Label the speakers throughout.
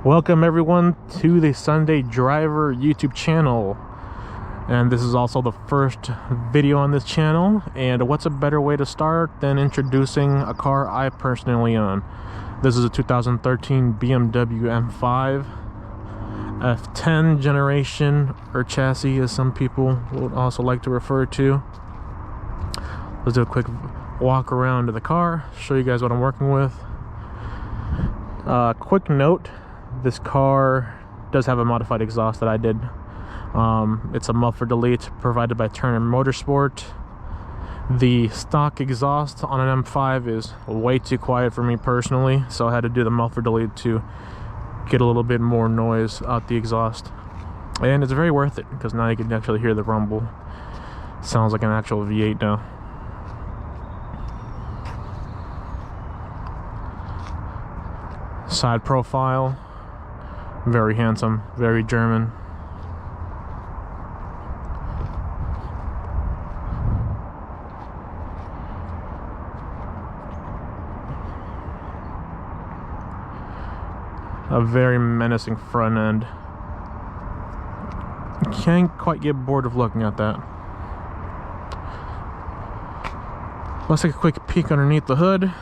Speaker 1: Welcome everyone to the Sunday Driver YouTube channel, and this is also the first video on this channel. And what's a better way to start than introducing a car I personally own? This is a 2013 BMW M5 F10 generation, or chassis as some people would also like to refer to. Let's do a quick walk around of the car, show you guys what I'm working with. Quick note, this car does have a modified exhaust that I did. It's a muffler delete provided by Turner Motorsport. The stock exhaust on an M5 is way too quiet for me personally, so I had to do the muffler delete to get a little bit more noise out the exhaust. And it's very worth it, because now you can actually hear the rumble. Sounds like an actual V8 now. Side profile, very handsome, very German. A very menacing front end. Can't quite get bored of looking at that. Let's take a quick peek underneath the hood.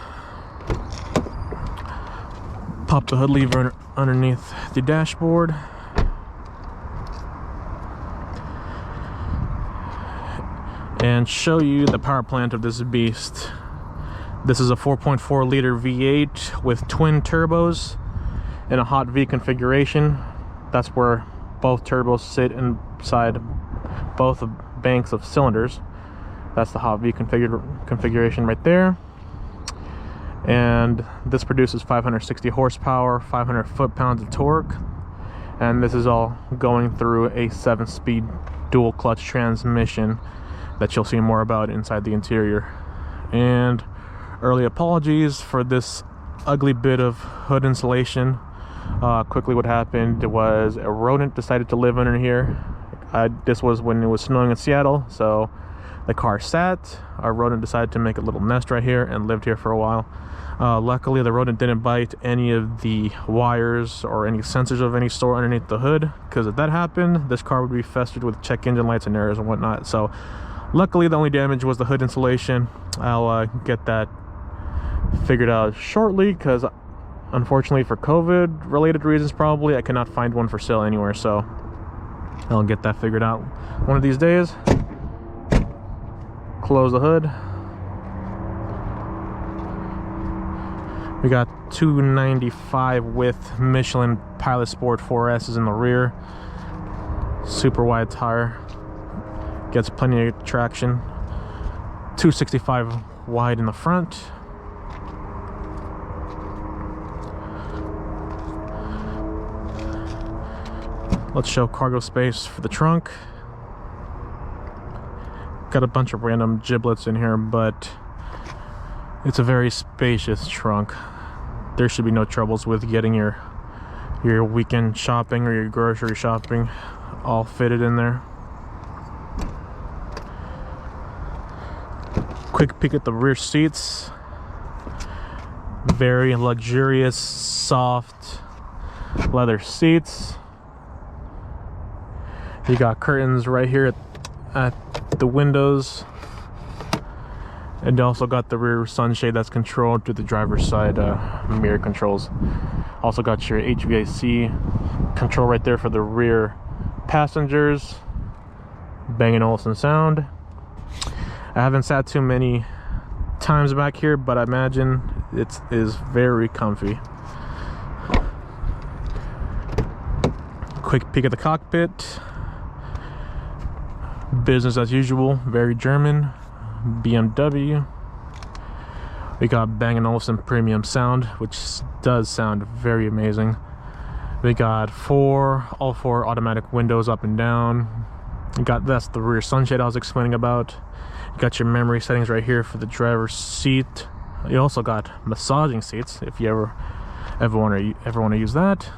Speaker 1: Pop the hood lever underneath the dashboard. And show you the power plant of this beast. This is a 4.4 liter V8 with twin turbos in a hot V configuration. That's where both turbos sit inside both banks of cylinders. That's the hot V configuration right there. And this produces 560 horsepower, 500 foot-pounds of torque, and this is all going through a 7-speed dual clutch transmission that you'll see more about inside the interior. And early apologies for this ugly bit of hood insulation. Quickly, what happened was a rodent decided to live under here. This was when it was snowing in Seattle, so the car sat. Our rodent decided to make a little nest right here and lived here for a while. Luckily, the rodent didn't bite any of the wires or any sensors of any sort underneath the hood, because if that happened, this car would be festered with check engine lights and errors and whatnot. So luckily, the only damage was the hood insulation. I'll get that figured out shortly, because unfortunately for COVID related reasons probably, I cannot find one for sale anywhere, so I'll get that figured out one of these days. Close the hood. We got 295 width Michelin Pilot Sport 4S's in the rear. Super wide tire. Gets plenty of traction. 265 wide in the front. Let's show cargo space for the trunk. Got a bunch of random giblets in here, but it's a very spacious trunk. There should be no troubles with getting your weekend shopping or your grocery shopping all fitted in there. Quick peek at the rear seats. Very luxurious, soft leather seats. You got curtains right here at the windows, and you also got the rear sunshade that's controlled through the driver's side mirror controls. Also got your HVAC control right there for the rear passengers. Bang & Olufsen sound. I haven't sat too many times back here, but I imagine it is very comfy. Quick peek at the cockpit. Business as usual, very German. BMW. We got Bang & Olufsen premium sound, which does sound very amazing. We got all four automatic windows up and down. That's the rear sunshade I was explaining about. You got your memory settings right here for the driver's seat. You also got massaging seats if you ever want to use that.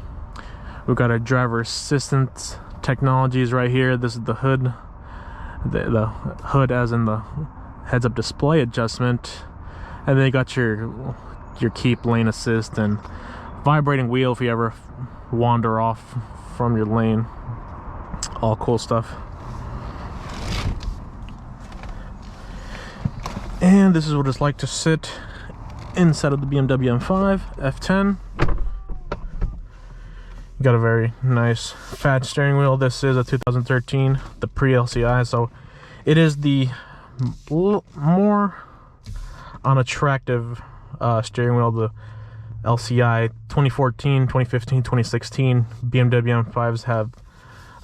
Speaker 1: We've got our driver assistant technologies right here. This is the hood. The hood as in the heads-up display adjustment, and then you got your keep lane assist and vibrating wheel if you ever wander off from your lane. All cool stuff. And this is what it's like to sit inside of the BMW M5 F10. You got a very nice fat steering wheel. This is a 2013, the pre-LCI, so it is the more unattractive steering wheel. The LCI 2014, 2015, 2016 BMW M5s have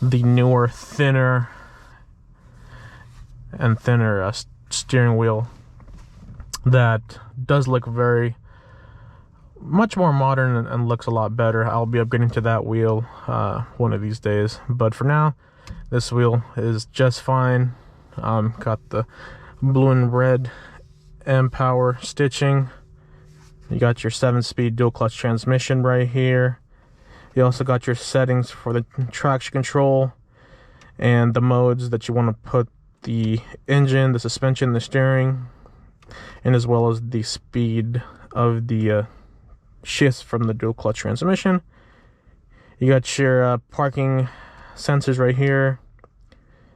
Speaker 1: the newer, thinner and thinner steering wheel that does look much more modern and looks a lot better. I'll be upgrading to that wheel one of these days, but for now this wheel is just fine. Got the blue and red M Power stitching. You got your 7-speed dual clutch transmission right here. You also got your settings for the traction control and the modes that you want to put the engine, the suspension, the steering, and as well as the speed of the shifts from the dual clutch transmission. You got your parking sensors right here.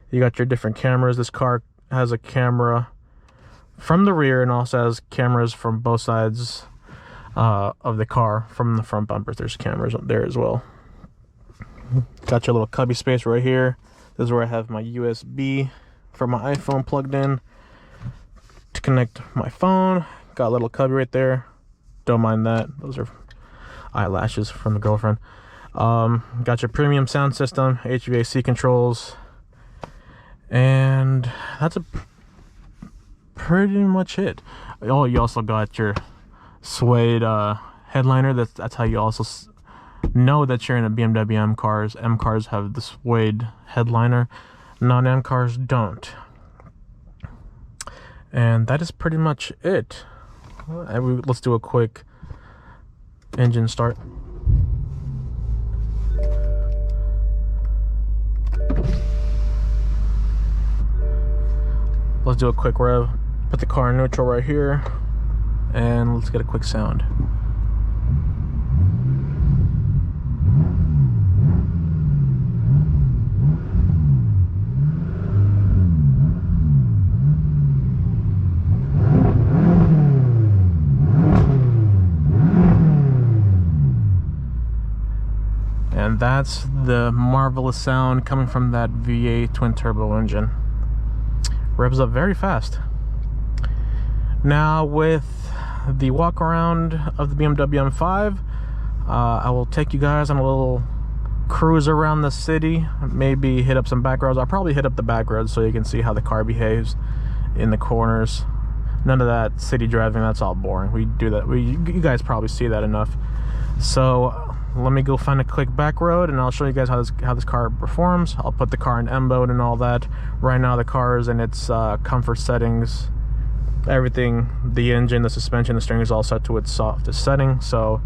Speaker 1: You got your different cameras. This car has a camera from the rear and also has cameras from both sides of the car. From the front bumpers, there's cameras up there as well. Got your little cubby space right here. This is where I have my USB for my iPhone plugged in to connect my phone. Got a little cubby right there. Don't mind that. Those are eyelashes from the girlfriend. Got your premium sound system, HVAC controls, and that's pretty much it. Oh, you also got your suede headliner. That's how you also know that you're in a BMW M cars. M cars have the suede headliner. Non-M cars don't. And that is pretty much it. Let's do a quick engine start. Let's do a quick rev. Put the car in neutral right here, and let's get a quick sound. And that's the marvelous sound coming from that V8 twin turbo engine. Revs up very fast. Now with the walk around of the BMW M5, I will take you guys on a little cruise around the city, maybe hit up some back roads. I'll probably hit up the back roads so you can see how the car behaves in the corners. None of that city driving, that's all boring. We do that, you guys probably see that enough. So let me go find a quick back road and I'll show you guys how this car performs. I'll put the car in M mode and all that. Right now the car is in its comfort settings. Everything, the engine, the suspension, the steering is all set to its softest setting. So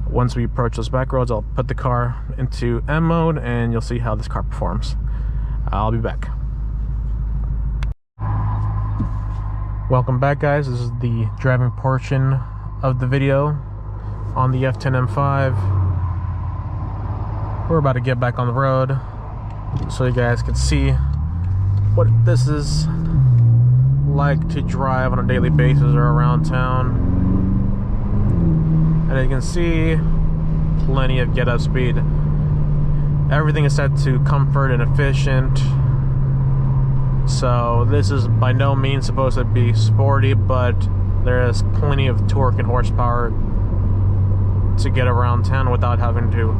Speaker 1: once we approach those back roads, I'll put the car into M mode and you'll see how this car performs. I'll be back. Welcome back, guys. This is the driving portion of the video on the F10 M5. We're about to get back on the road so you guys can see what this is like to drive on a daily basis or around town. And you can see plenty of get up speed. Everything is set to comfort and efficient. So this is by no means supposed to be sporty, but there is plenty of torque and horsepower to get around town without having to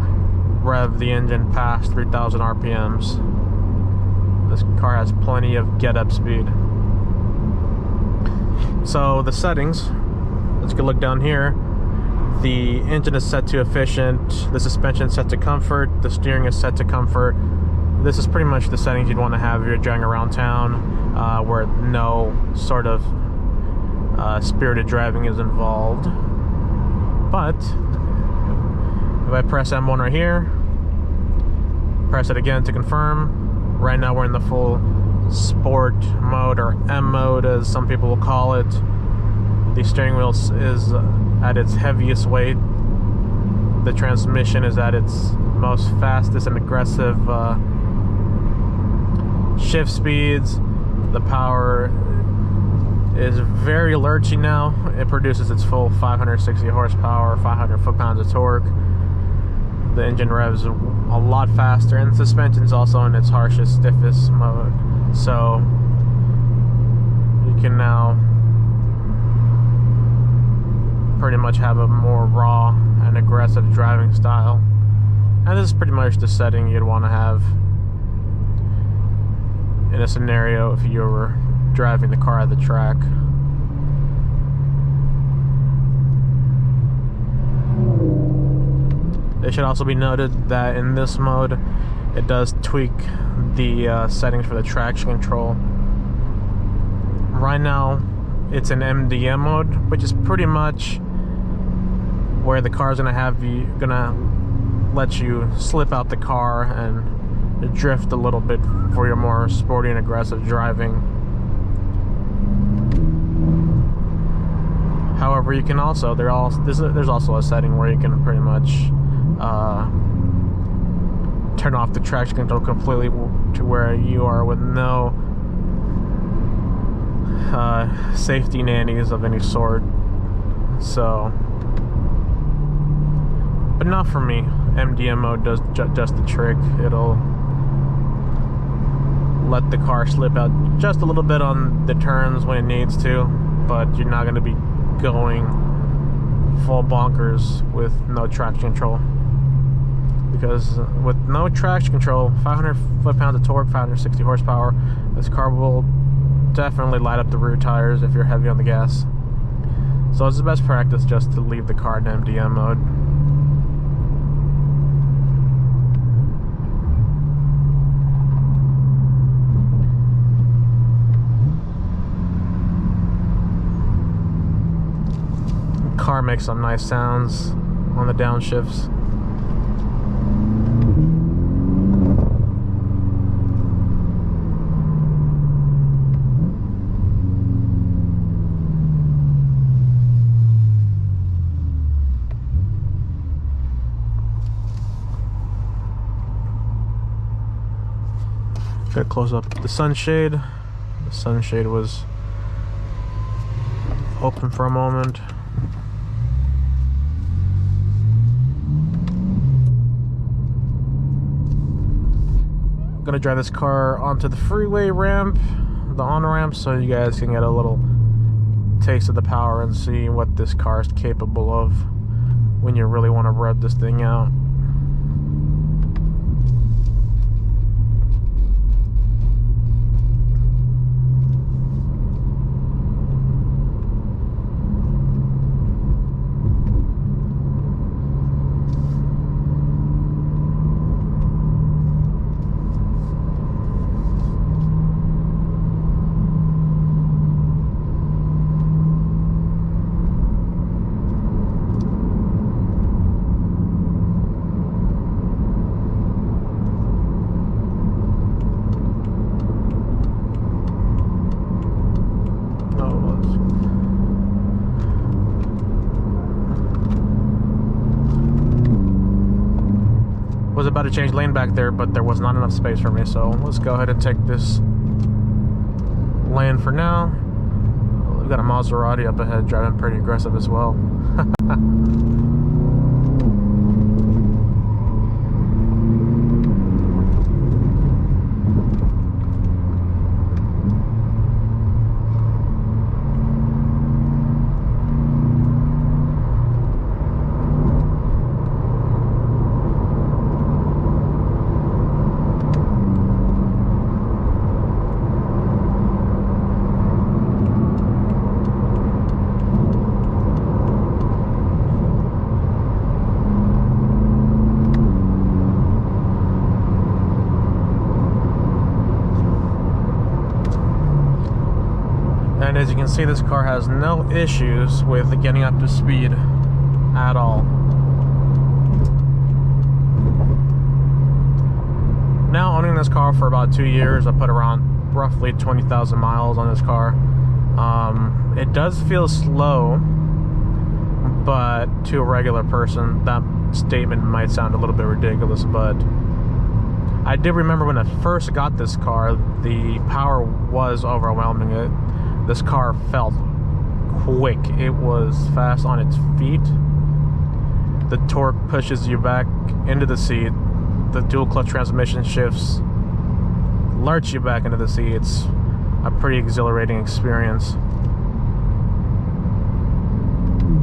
Speaker 1: rev the engine past 3,000 RPMs. This car has plenty of get-up speed. So the settings, let's go look down here. The engine is set to efficient, the suspension is set to comfort, the steering is set to comfort. This is pretty much the settings you'd want to have if you're driving around town where no sort of spirited driving is involved. But if I press M1 right here, press it again to confirm. Right now we're in the full sport mode, or M mode as some people will call it. The steering wheel is at its heaviest weight. the transmission is at its most fastest and aggressive shift speeds. The power is very lurchy now. It produces its full 560 horsepower, 500 foot-pounds of torque. The engine revs a lot faster, and the suspension is also in its harshest, stiffest mode. So you can now pretty much have a more raw and aggressive driving style. And this is pretty much the setting you'd want to have in a scenario if you were driving the car at the track. It should also be noted that in this mode, it does tweak the settings for the traction control. Right now, it's in MDM mode, which is pretty much where the car's gonna let you slip out the car and drift a little bit for your more sporty and aggressive driving. However, you can also there's also a setting where you can pretty much turn off the traction control completely to where you are with no safety nannies of any sort. So, but not for me. MDM mode does just the trick. It'll let the car slip out just a little bit on the turns when it needs to, but you're not going to be going full bonkers with no traction control. Because with no traction control, 500 foot-pounds of torque, 560 horsepower, this car will definitely light up the rear tires if you're heavy on the gas. So it's the best practice just to leave the car in MDM mode. The car makes some nice sounds on the downshifts. Gotta close up the sunshade. The sunshade was open for a moment. Gonna drive this car onto the freeway ramp, the on-ramp, so you guys can get a little taste of the power and see what this car is capable of when you really want to rev this thing out. Was about to change lane back there, but there was not enough space for me, so let's go ahead and take this lane for now. We've got a Maserati up ahead driving pretty aggressive as well. And as you can see, this car has no issues with getting up to speed at all. Now, owning this car for about 2 years, I put around roughly 20,000 miles on this car. It does feel slow, but to a regular person, that statement might sound a little bit ridiculous, but I did remember when I first got this car, the power was overwhelming. This car felt quick. It was fast on its feet. The torque pushes you back into the seat. The dual clutch transmission shifts lurch you back into the seat. It's a pretty exhilarating experience.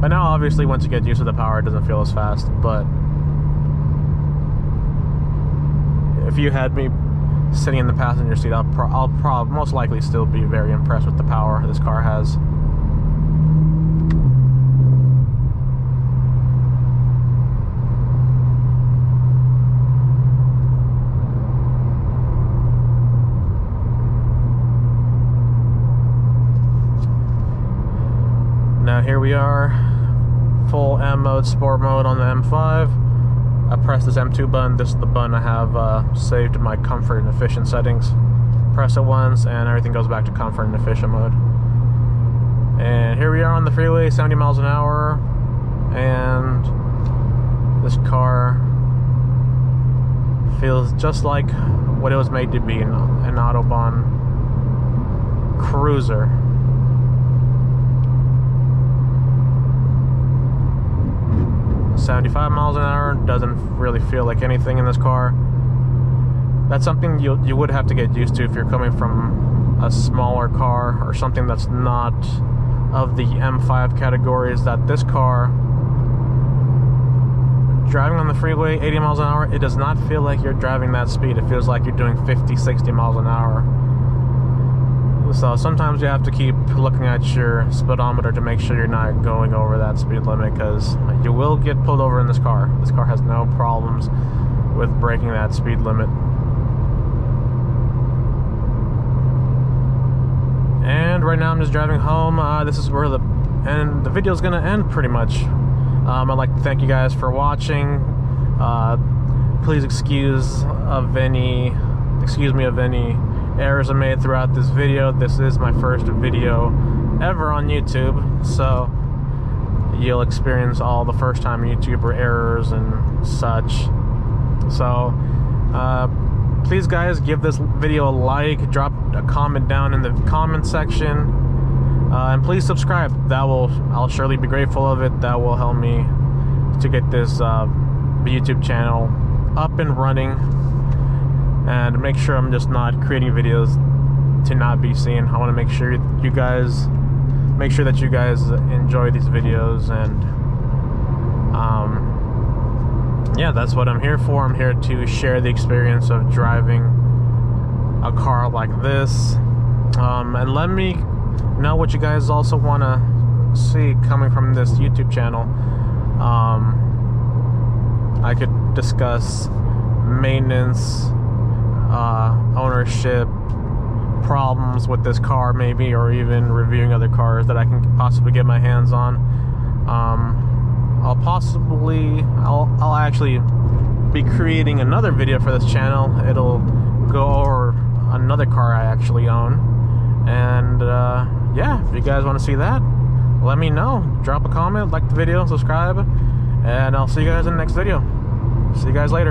Speaker 1: But now, obviously, once you get used to the power, it doesn't feel as fast. But if you had me sitting in the passenger seat, I'll probably most likely still be very impressed with the power this car has. Now here we are, full M mode, sport mode on the M5. I press this M2 button. This is the button I have saved my comfort and efficient settings. Press it once and everything goes back to comfort and efficient mode. And here we are on the freeway, 70 miles an hour, and this car feels just like what it was made to be, an Autobahn cruiser. 75 miles an hour, doesn't really feel like anything in this car. That's something you would have to get used to if you're coming from a smaller car or something that's not of the M5 categories. That this car, driving on the freeway 80 miles an hour, it does not feel like you're driving that speed. It feels like you're doing 50, 60 miles an hour. So sometimes you have to keep looking at your speedometer to make sure you're not going over that speed limit, because you will get pulled over in this car. This car has no problems with breaking that speed limit. And right now I'm just driving home. This is where the video is going to end pretty much. I'd like to thank you guys for watching. Please excuse me of any errors I made throughout this video. This is my first video ever on YouTube, so you'll experience all the first time YouTuber errors and such. So please guys, give this video a like, drop a comment down in the comment section, and please subscribe. I'll surely be grateful of it. That will help me to get this YouTube channel up and running, and make sure I'm just not creating videos to not be seen. I want to make sure you guys enjoy these videos, and yeah, that's what I'm here for. I'm here to share the experience of driving a car like this, and let me know what you guys also want to see coming from this YouTube channel. I could discuss maintenance, ownership, problems with this car maybe, or even reviewing other cars that I can possibly get my hands on. I'll actually be creating another video for this channel. It'll go over another car I actually own, and yeah, if you guys want to see that, let me know. Drop a comment, like the video, subscribe, and I'll see you guys in the next video. See you guys later.